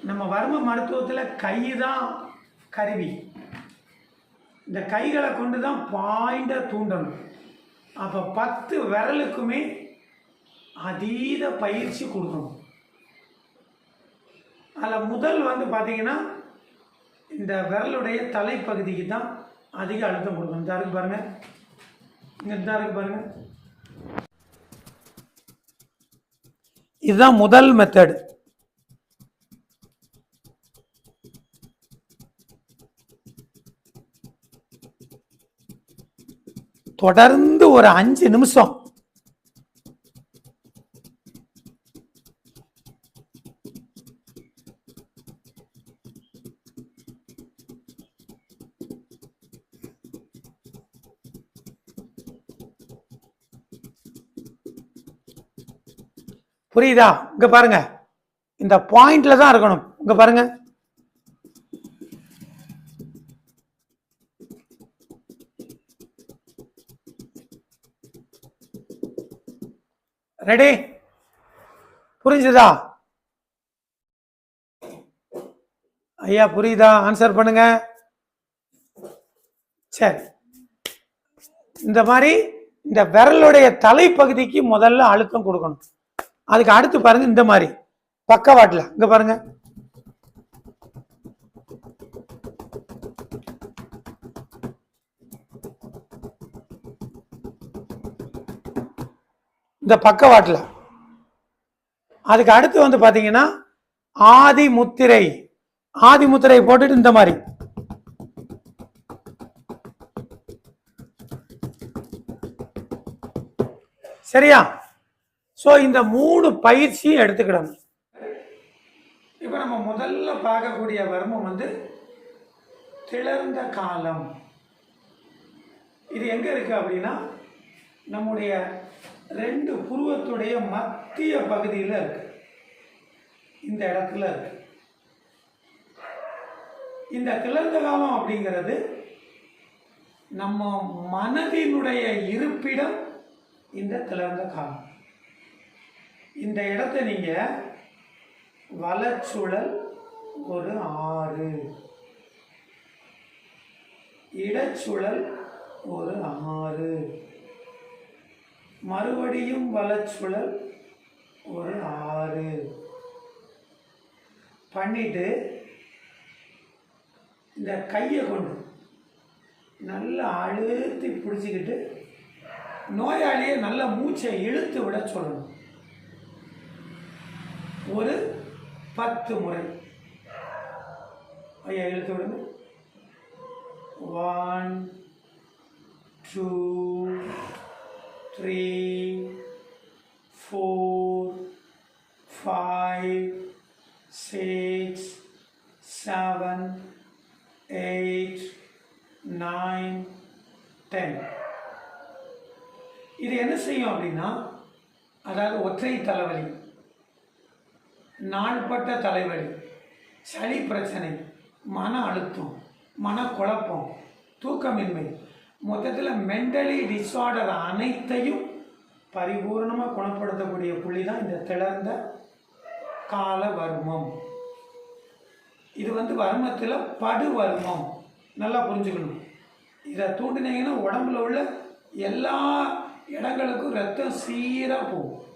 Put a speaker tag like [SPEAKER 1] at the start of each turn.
[SPEAKER 1] நம்ம வர்ம மருத்துவத்தில் கை தான் கருவி. இந்த கைகளை கொண்டு தான் பாயிண்டை தூண்டணும். அப்போ 10 விரலுக்குமே அதீத பயிற்சி கொடுக்கணும். அதில் முதல் பார்த்தீங்கன்னா இந்த விரலுடைய தலைப்பகுதிக்கு தான் அதிக அழுத்தம் கொடுக்கணும். இந்த இருக்கு பாருங்க, இந்த இருக்கு பாருங்க. இதுதான் முதல் மெத்தட். தொடர்ந்து ஒரு 5 நிமிஷம் புரியுதா? இங்க பாருங்க, இந்த பாயிண்ட்ல தான் இருக்கணும். இங்க பாருங்க, ரெடி? புரிஞ்சுதா ஐயா? புரியுதா? ஆன்சர் பண்ணுங்க. சரி, இந்த மாதிரி இந்த விரலுடைய தலைப்பகுதிக்கு முதல்ல அழுத்தம் கொடுக்கணும். அதுக்கு அடுத்து பாருங்க, இந்த மாதிரி பக்கவாட்டுல இங்க பாருங்க, இந்த பக்கவாட்டுல. அதுக்கு அடுத்து பாத்தீங்கன்னா ஆதி முத்திரை. ஆதி முத்திரை போட்டுட்டு இந்த மாதிரி சரியா? ஸோ இந்த 3 பயிற்சியும் எடுத்துக்கிடணும். இப்போ நம்ம முதல்ல பார்க்கக்கூடிய வர்மம் திளர்ந்த காலம். இது எங்க இருக்கு அப்படின்னா நம்முடைய 2 புருவத்துடைய மத்திய பகுதியில் இருக்கு. இந்த இடத்துல இருக்கு. இந்த திளர்ந்த காலம் அப்படிங்கிறது நம்ம மனதினுடைய இருப்பிடம். இந்த திளர்ந்த காலம் இந்த இடத்தை நீங்க வலச்சுழல் ஒரு 6, இடச்சுழல் ஒரு 6, மறுபடியும் வலச்சுழல் ஒரு 6 பண்ணிட்டு இந்த கையை கொண்டு நல்லா அழுத்தி பிடிச்சிக்கிட்டு நோயாளியை நல்ல மூச்சை இழுத்து விட சொல்லணும். ஒரு 10 முறை ஐயா இழுத்து விடுங்க. 1 2 3 4 5 6 7 8 9 10. இது என்ன செய்யும் அப்படின்னா, அதாவது ஒற்றை தலைவலி, நாள்பட்ட தலைவலி, சளி பிரச்சனை, மன அழுத்தம், மனக்குழப்பம், தூக்கமின்மை, மொத்தத்தில் மென்டலி டிஸார்டர் அனைத்தையும் பரிபூர்ணமாக குணப்படுத்தக்கூடிய புள்ளி தான் இந்த திளர்ந்த கால வர்மம். இது வர்மத்தில் படு வர்மம். நல்லா புரிஞ்சுக்கணும். இதை தூண்டினீங்கன்னா உடம்புல உள்ள எல்லா இடங்களுக்கும் ரத்தம் சீராக போகும்.